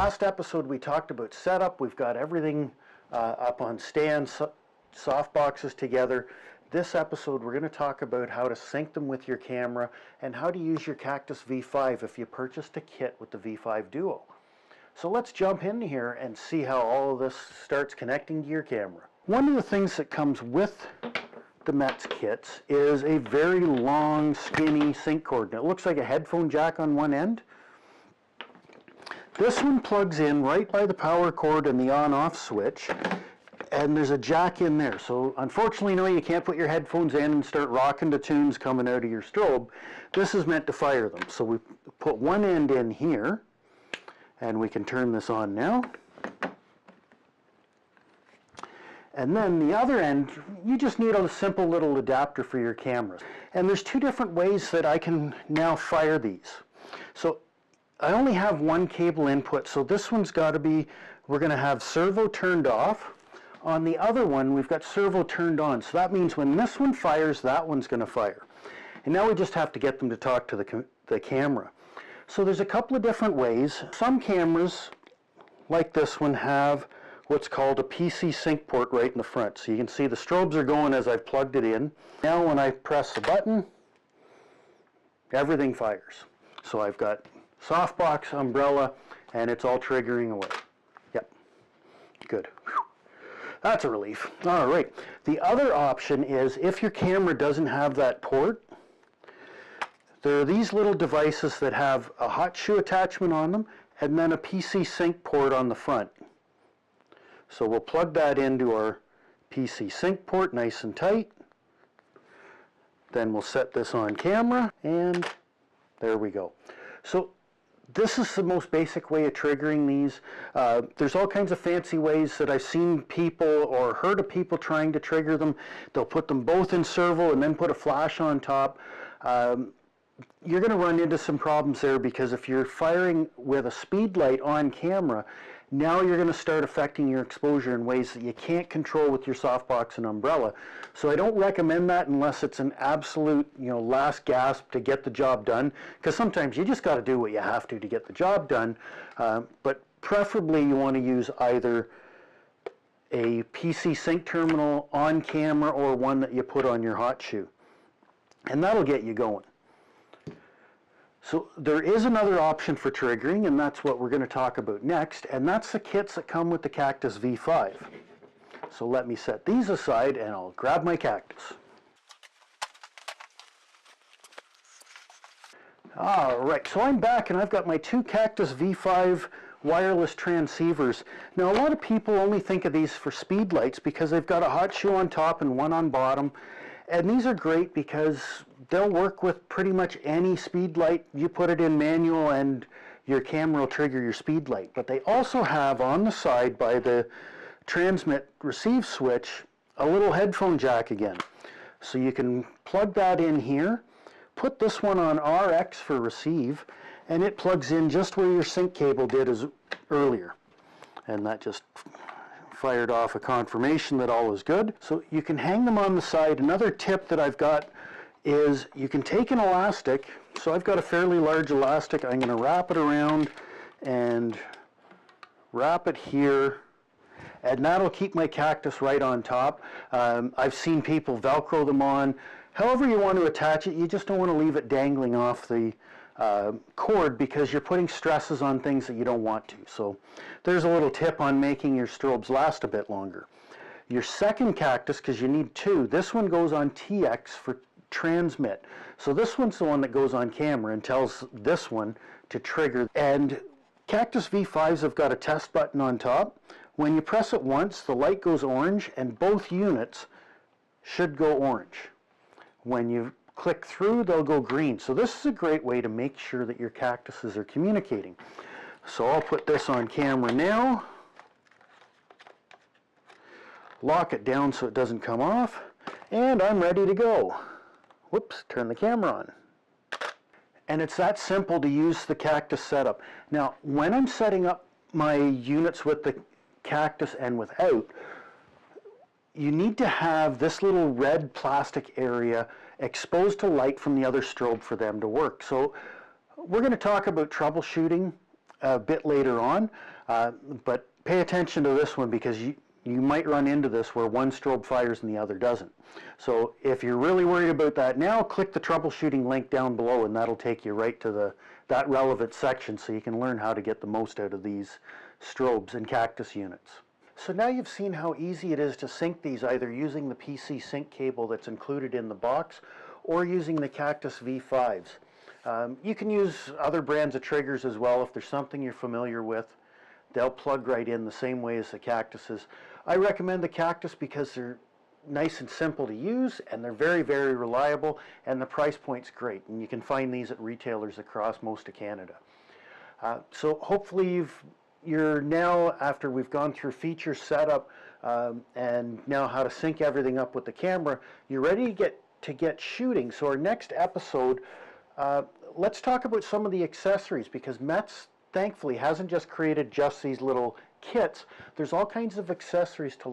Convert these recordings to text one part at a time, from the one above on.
last episode we talked about setup. We've got everything up on stands, soft boxes together. This episode we're going to talk about how to sync them with your camera and how to use your Cactus V5 if you purchased a kit with the V5 Duo. So let's jump in here and see how all of this starts connecting to your camera. One of the things that comes with the Metz kits is a very long, skinny sync cord. And it looks like a headphone jack on one end. This one plugs in right by the power cord and the on-off switch, and there's a jack in there. So unfortunately, no, you can't put your headphones in and start rocking to tunes coming out of your strobe. This is meant to fire them. So we put one end in here, and we can turn this on now. And then the other end, you just need a simple little adapter for your cameras. And there's two different ways that I can now fire these. So I only have one cable input, so this one's got to be, we're going to have servo turned off. On the other one, we've got servo turned on. So that means when this one fires, that one's going to fire. And now we just have to get them to talk to the camera. So there's a couple of different ways. Some cameras, like this one, have what's called a PC sync port right in the front. So you can see the strobes are going as I've plugged it in. Now when I press the button, everything fires. So I've got softbox, umbrella, and it's all triggering away. Yep, good. Whew. That's a relief. All right, the other option is if your camera doesn't have that port, there are these little devices that have a hot shoe attachment on them and then a PC sync port on the front. So we'll plug that into our PC sync port nice and tight. Then we'll set this on camera, and there we go. So this is the most basic way of triggering these. There's all kinds of fancy ways that I've seen people or heard of people trying to trigger them. They'll put them both in servo and then put a flash on top. You're going to run into some problems there because if you're firing with a speed light on camera, now you're going to start affecting your exposure in ways that you can't control with your softbox and umbrella. So I don't recommend that unless it's an absolute, last gasp to get the job done, because sometimes you just got to do what you have to get the job done. But preferably you want to use either a PC sync terminal on camera or one that you put on your hot shoe, and that'll get you going. So there is another option for triggering, and that's what we're going to talk about next, and that's the kits that come with the Cactus V5. So let me set these aside and I'll grab my Cactus. Alright, so I'm back and I've got my two Cactus V5 wireless transceivers. Now a lot of people only think of these for speed lights because they've got a hot shoe on top and one on bottom. And these are great because they'll work with pretty much any speed light. You put it in manual and your camera will trigger your speed light. But they also have on the side by the transmit receive switch a little headphone jack again. So you can plug that in here, put this one on RX for receive, and it plugs in just where your sync cable did as earlier. And that just fired off a confirmation that all is good. So you can hang them on the side. Another tip that I've got is you can take an elastic. So I've got a fairly large elastic. I'm going to wrap it around and wrap it here, and that'll keep my Cactus right on top. I've seen people Velcro them on. However you want to attach it, you just don't want to leave it dangling off the cord because you're putting stresses on things that you don't want to. So there's a little tip on making your strobes last a bit longer. Your second Cactus, because you need two, this one goes on TX for transmit. So this one's the one that goes on camera and tells this one to trigger. And Cactus V5s have got a test button on top. When you press it once, the light goes orange and both units should go orange. When you click through, they'll go green. So this is a great way to make sure that your Cactuses are communicating. So I'll put this on camera now, lock it down so it doesn't come off, and I'm ready to go. Whoops, turn the camera on. And it's that simple to use the Cactus setup. Now, when I'm setting up my units with the Cactus and without, you need to have this little red plastic area exposed to light from the other strobe for them to work. So we're going to talk about troubleshooting a bit later on, But pay attention to this one because you might run into this where one strobe fires and the other doesn't. So if you're really worried about that now, click the troubleshooting link down below and that'll take you right to that relevant section so you can learn how to get the most out of these strobes and Cactus units. So now you've seen how easy it is to sync these either using the PC sync cable that's included in the box or using the Cactus V5s. You can use other brands of triggers as well if there's something you're familiar with. They'll plug right in the same way as the Cactuses. I recommend the Cactus because they're nice and simple to use and they're very, very reliable and the price point's great. And you can find these at retailers across most of Canada. So hopefully you're now, after we've gone through feature setup and now how to sync everything up with the camera, you're ready to get shooting. So our next episode, let's talk about some of the accessories because Metz thankfully hasn't just created just these little kits. There's all kinds of accessories to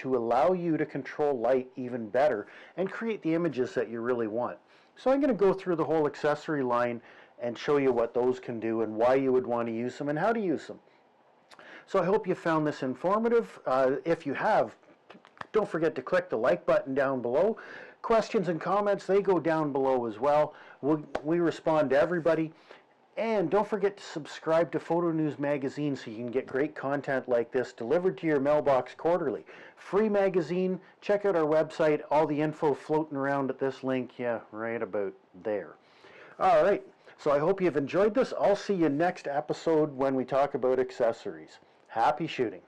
allow you to control light even better and create the images that you really want. So I'm going to go through the whole accessory line and show you what those can do and why you would want to use them and how to use them. So I hope you found this informative. If you have, don't forget to click the like button down below. Questions and comments, they go down below as well. We respond to everybody. And don't forget to subscribe to Photo News Magazine so you can get great content like this delivered to your mailbox quarterly. Free magazine. Check out our website. All the info floating around at this link, yeah, right about there. All right, so I hope you've enjoyed this. I'll see you next episode when we talk about accessories. Happy shooting.